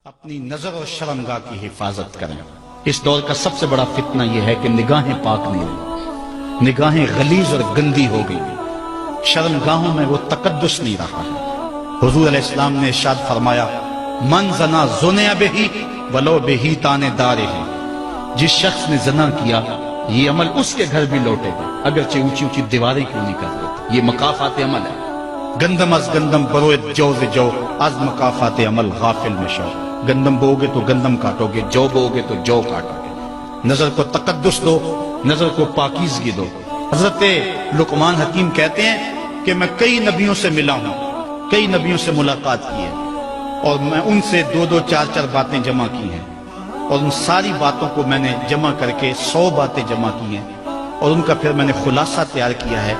اپنی نظر اور شرمگاہ کی حفاظت کریں۔ اس دور کا سب سے بڑا فتنہ یہ ہے کہ نگاہیں پاک نہیں رہی، نگاہیں غلیظ اور گندی ہو گئی، شرمگاہوں میں وہ تقدس نہیں رہا ہے۔ حضور علیہ السلام نے ارشاد فرمایا، من زنا زنیا بہی ولو بہی تانے دارے ہیں، جس شخص نے زنا کیا یہ عمل اس کے گھر بھی لوٹے گا اگرچہ اونچی اونچی دیواریں کیوں نہیں کر دیتے۔ یہ مکافات عمل ہے۔ گندم از گندم بروئت جو جو از مکافات عمل غافل میں شو۔ گندم بو گے تو گندم کاٹو گے، جو بو گے تو جو کاٹو گے۔ نظر کو تقدس دو، نظر کو پاکیزگی دو۔ حضرت لقمان حکیم کہتے ہیں کہ میں کئی نبیوں سے ملا ہوں، کئی نبیوں سے ملاقات کی ہے، اور میں ان سے دو دو چار چار باتیں جمع کی ہیں، اور ان ساری باتوں کو میں نے جمع کر کے 100 باتیں جمع کی ہیں، اور ان کا پھر میں نے خلاصہ تیار کیا ہے۔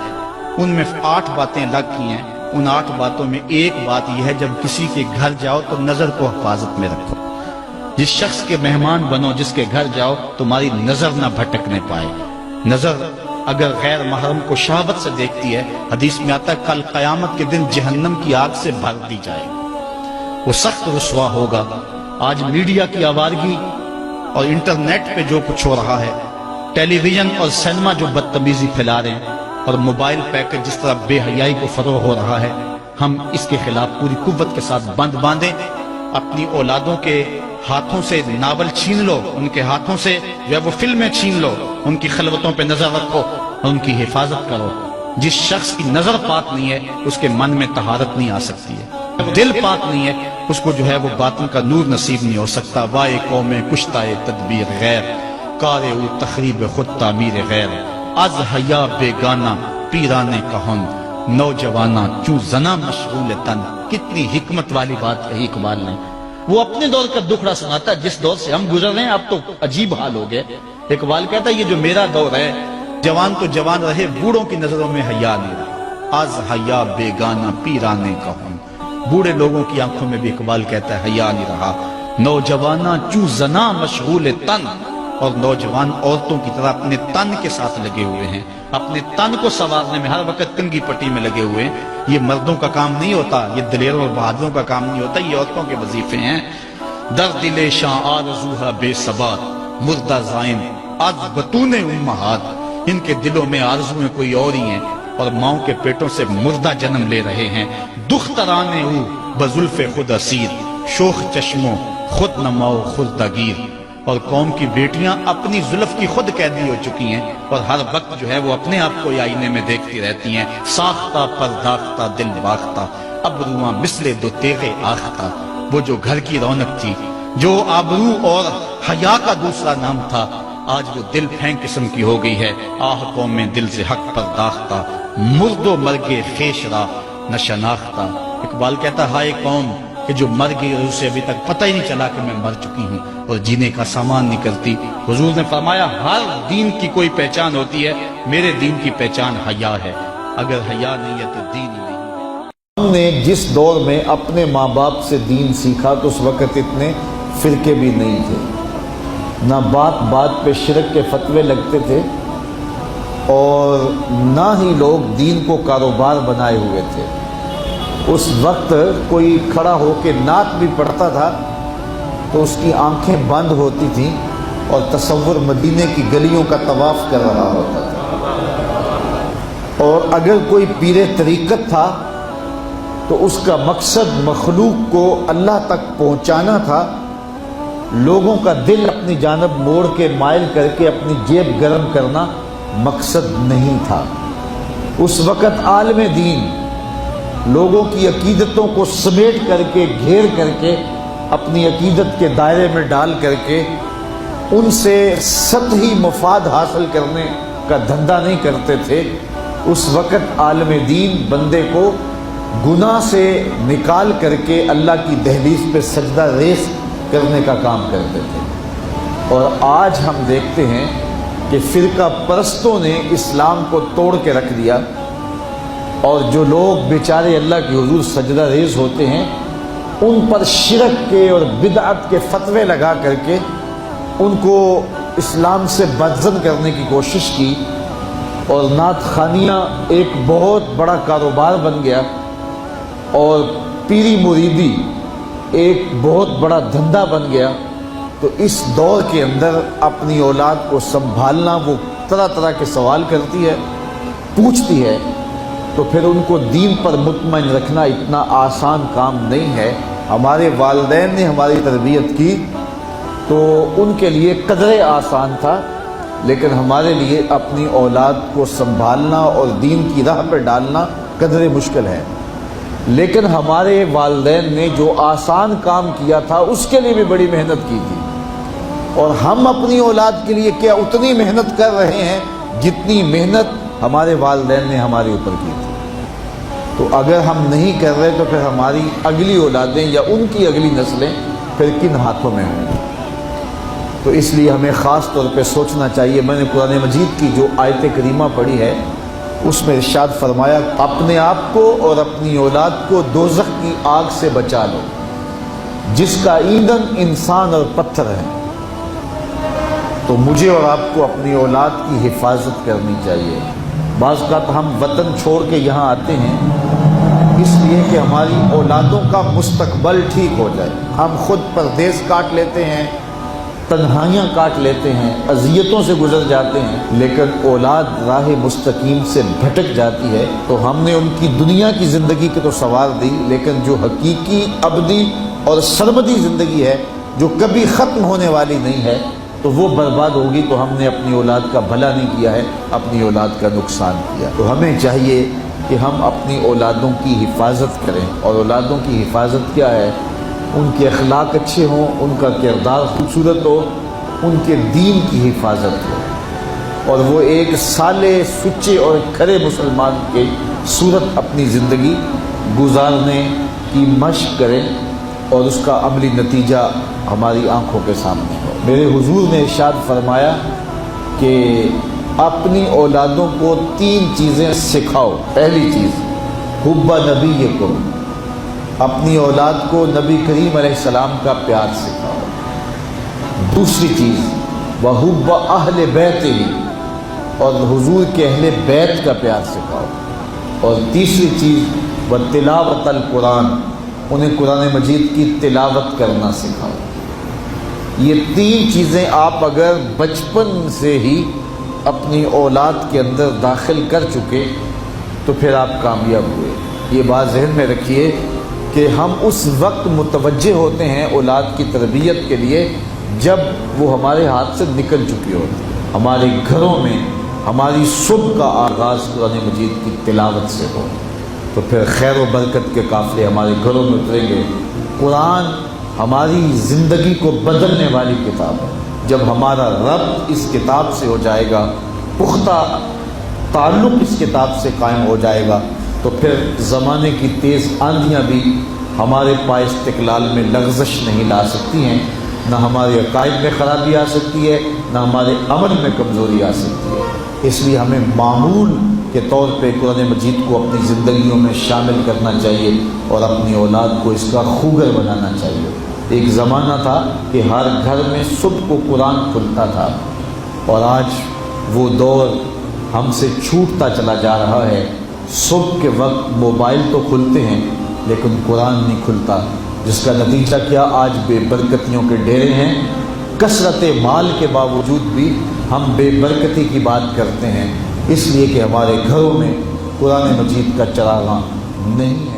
ان میں 8 باتیں الگ کی ہیں۔ ان 8 باتوں میں ایک بات یہ ہے، جب کسی کے گھر جاؤ تو نظر کو حفاظت میں رکھو۔ جس شخص کے مہمان بنو، جس کے گھر جاؤ، تمہاری نظر نہ بھٹکنے پائے۔ نظر اگر غیر محرم کو شہوت سے دیکھتی ہے، حدیث میں آتا ہے کل قیامت کے دن جہنم کی آگ سے بھر دی جائے گی، وہ سخت رسوا ہوگا۔ آج میڈیا کی آوارگی اور انٹرنیٹ پہ جو کچھ ہو رہا ہے، ٹیلی ویژن اور سینما جو بدتمیزی پھیلا رہے ہیں، اور موبائل پیکج جس طرح بے حیائی کو فروغ ہو رہا ہے، ہم اس کے خلاف پوری قوت کے ساتھ بند باندھیں۔ اپنی اولادوں کے ہاتھوں سے ناول چھین لو، ان کے ہاتھوں سے جو ہے وہ فلمیں چھین لو، ان کی خلوتوں پہ نظر رکھو اور ان کی حفاظت کرو۔ جس شخص کی نظر پاک نہیں ہے اس کے من میں طہارت نہیں آ سکتی ہے، دل پاک نہیں ہے اس کو جو ہے وہ باطن کا نور نصیب نہیں ہو سکتا۔ وائے قوم کشتائے تدبیر غیر، کار او تخریب خود تعمیر غیر، از حیا بیگانہ پیرانے کہن، نوجوانہ چوں زنا مشغول تن۔ کتنی حکمت والی بات کہی اقبال نے۔ وہ اپنے دور کا دکھڑا سناتا ہے، جس دور سے ہم گزر رہے ہیں اب تو عجیب حال ہو گئے۔ اقبال کہتا ہے یہ جو میرا دور ہے، جوان تو جوان رہے، بوڑھوں کی نظروں میں حیا نہیں رہا۔ از حیا بیگانہ پیرانے کہن، بوڑھے لوگوں کی آنکھوں میں بھی اقبال کہتا ہے حیا نہیں رہا۔ نوجوانہ چوں زنا مشغول تن، اور نوجوان عورتوں کی طرح اپنے تن کے ساتھ لگے ہوئے ہیں، اپنے تن کو سنوارنے میں ہر وقت کنگھی پٹی میں لگے ہوئے ہیں۔ یہ مردوں کا کام نہیں ہوتا، یہ دلیروں اور بہادروں کا کام نہیں ہوتا، یہ عورتوں کے وظیفے ہیں۔ در دل شاں آرزوہا بے ثبات، مردہ زائن از بطون امہات۔ ان کے دلوں میں آرزویں کوئی اور ہی ہیں، اور ماؤں کے پیٹوں سے مردہ جنم لے رہے ہیں۔ دخترانے او بزلف خود اسیر، شوخ چشموں خود نماؤ خردہ گیر۔ اور قوم کی بیٹیاں اپنی زلف کی خود قیدی ہو چکی ہیں، اور ہر وقت جو ہے وہ اپنے آپ کو آئینے میں دیکھتی رہتی ہیں۔ ساختہ پرداختہ دل باختہ، ابروآں مثل دو تیغ آختہ۔ وہ جو گھر کی رونق تھی، جو آبرو اور حیا کا دوسرا نام تھا، آج وہ دل پھینک قسم کی ہو گئی ہے۔ آہ قوم میں دل سے حق پرداختہ، مرد و مرگ خیش را نہ شناختہ۔ اقبال کہتا ہائے قوم کہ جو مر گئی اور اسے ابھی تک پتہ ہی نہیں چلا کہ میں مر چکی ہوں اور جینے کا سامان نہیں کرتی۔ حضور نے فرمایا ہر دین کی کوئی پہچان ہوتی ہے، میرے دین کی پہچان حیا ہے۔ اگر حیا نہیں ہے تو دین ہی نہیں ہے۔ ہم نے جس دور میں اپنے ماں باپ سے دین سیکھا تو اس وقت اتنے فرقے بھی نہیں تھے، نہ بات بات پہ شرک کے فتوے لگتے تھے، اور نہ ہی لوگ دین کو کاروبار بنائے ہوئے تھے۔ اس وقت کوئی کھڑا ہو کے نعت بھی پڑھتا تھا تو اس کی آنکھیں بند ہوتی تھیں اور تصور مدینے کی گلیوں کا طواف کر رہا ہوتا تھا۔ اور اگر کوئی پیر طریقت تھا تو اس کا مقصد مخلوق کو اللہ تک پہنچانا تھا، لوگوں کا دل اپنی جانب موڑ کے مائل کر کے اپنی جیب گرم کرنا مقصد نہیں تھا۔ اس وقت عالم دین لوگوں کی عقیدتوں کو سمیٹ کر کے، گھیر کر کے، اپنی عقیدت کے دائرے میں ڈال کر کے ان سے سطحی مفاد حاصل کرنے کا دھندا نہیں کرتے تھے۔ اس وقت عالم دین بندے کو گناہ سے نکال کر کے اللہ کی دہلیز پہ سجدہ ریز کرنے کا کام کرتے تھے۔ اور آج ہم دیکھتے ہیں کہ فرقہ پرستوں نے اسلام کو توڑ کے رکھ دیا، اور جو لوگ بیچارے اللہ کے حضور سجدہ ریز ہوتے ہیں ان پر شرک کے اور بدعت کے فتوے لگا کر کے ان کو اسلام سے بدزن کرنے کی کوشش کی، اور نعت خوانیاں ایک بہت بڑا کاروبار بن گیا، اور پیری مریدی ایک بہت بڑا دھندا بن گیا، تو اس دور کے اندر اپنی اولاد کو سنبھالنا، وہ طرح طرح کے سوال کرتی ہے، پوچھتی ہے، تو پھر ان کو دین پر مطمئن رکھنا اتنا آسان کام نہیں ہے۔ ہمارے والدین نے ہماری تربیت کی تو ان کے لیے قدرے آسان تھا، لیکن ہمارے لیے اپنی اولاد کو سنبھالنا اور دین کی راہ پر ڈالنا قدرے مشکل ہے۔ لیکن ہمارے والدین نے جو آسان کام کیا تھا اس کے لیے بھی بڑی محنت کی تھی، اور ہم اپنی اولاد کے لیے کیا اتنی محنت کر رہے ہیں جتنی محنت ہمارے والدین نے ہمارے اوپر کی تھی۔ تو اگر ہم نہیں کر رہے تو پھر ہماری اگلی اولادیں یا ان کی اگلی نسلیں پھر کن ہاتھوں میں ہوں گی؟ تو اس لیے ہمیں خاص طور پہ سوچنا چاہیے۔ میں نے قرآن مجید کی جو آیت کریمہ پڑھی ہے اس میں ارشاد فرمایا، اپنے آپ کو اور اپنی اولاد کو دوزخ کی آگ سے بچا لو جس کا ایندھن انسان اور پتھر ہے۔ تو مجھے اور آپ کو اپنی اولاد کی حفاظت کرنی چاہیے۔ بعض اوقات ہم وطن چھوڑ کے یہاں آتے ہیں اس لیے کہ ہماری اولادوں کا مستقبل ٹھیک ہو جائے۔ ہم خود پردیس کاٹ لیتے ہیں، تنہائیاں کاٹ لیتے ہیں، اذیتوں سے گزر جاتے ہیں، لیکن اولاد راہ مستقیم سے بھٹک جاتی ہے۔ تو ہم نے ان کی دنیا کی زندگی کی تو سنوار دی، لیکن جو حقیقی ابدی اور سرمدی زندگی ہے جو کبھی ختم ہونے والی نہیں ہے تو وہ برباد ہوگی۔ تو ہم نے اپنی اولاد کا بھلا نہیں کیا ہے، اپنی اولاد کا نقصان کیا۔ تو ہمیں چاہیے کہ ہم اپنی اولادوں کی حفاظت کریں، اور اولادوں کی حفاظت کیا ہے؟ ان کے اخلاق اچھے ہوں، ان کا کردار خوبصورت ہو، ان کے دین کی حفاظت ہو، اور وہ ایک صالح، سچے اور کھرے مسلمان کے صورت اپنی زندگی گزارنے کی مشق کریں، اور اس کا عملی نتیجہ ہماری آنکھوں کے سامنے ہو۔ میرے حضور نے ارشاد فرمایا کہ اپنی اولادوں کو 3 چیزیں سکھاؤ۔ پہلی چیز، حب نبیکم، اپنی اولاد کو نبی کریم علیہ السلام کا پیار سکھاؤ۔ دوسری چیز، وحب اہل بیتہ، اور حضور کے اہل بیت کا پیار سکھاؤ۔ اور تیسری چیز، وتلاوت القرآن، انہیں قرآن مجید کی تلاوت کرنا سکھاؤ۔ یہ 3 چیزیں آپ اگر بچپن سے ہی اپنی اولاد کے اندر داخل کر چکے تو پھر آپ کامیاب ہوئے۔ یہ بات ذہن میں رکھیے کہ ہم اس وقت متوجہ ہوتے ہیں اولاد کی تربیت کے لیے جب وہ ہمارے ہاتھ سے نکل چکی ہوتی ہے۔ ہمارے گھروں میں ہماری صبح کا آغاز قرآن مجید کی تلاوت سے ہو تو پھر خیر و برکت کے قافلے ہمارے گھروں میں اتریں گے۔ قرآن ہماری زندگی کو بدلنے والی کتاب ہے۔ جب ہمارا ربط اس کتاب سے ہو جائے گا، پختہ تعلق اس کتاب سے قائم ہو جائے گا، تو پھر زمانے کی تیز آندھیاں بھی ہمارے پائے استقلال میں لغزش نہیں لا سکتی ہیں، نہ ہمارے عقائد میں خرابی آ سکتی ہے، نہ ہمارے عمل میں کمزوری آ سکتی ہے۔ اس لیے ہمیں معمول کے طور پہ قرآن مجید کو اپنی زندگیوں میں شامل کرنا چاہیے اور اپنی اولاد کو اس کا خوگر بنانا چاہیے۔ ایک زمانہ تھا کہ ہر گھر میں صبح کو قرآن کھلتا تھا، اور آج وہ دور ہم سے چھوٹتا چلا جا رہا ہے۔ صبح کے وقت موبائل تو کھلتے ہیں لیکن قرآن نہیں کھلتا، جس کا نتیجہ کیا؟ آج بے برکتیوں کے ڈیرے ہیں۔ کثرت مال کے باوجود بھی ہم بے برکتی کی بات کرتے ہیں، اس لیے کہ ہمارے گھروں میں قرآن مجید کا چراغاں نہیں ہے۔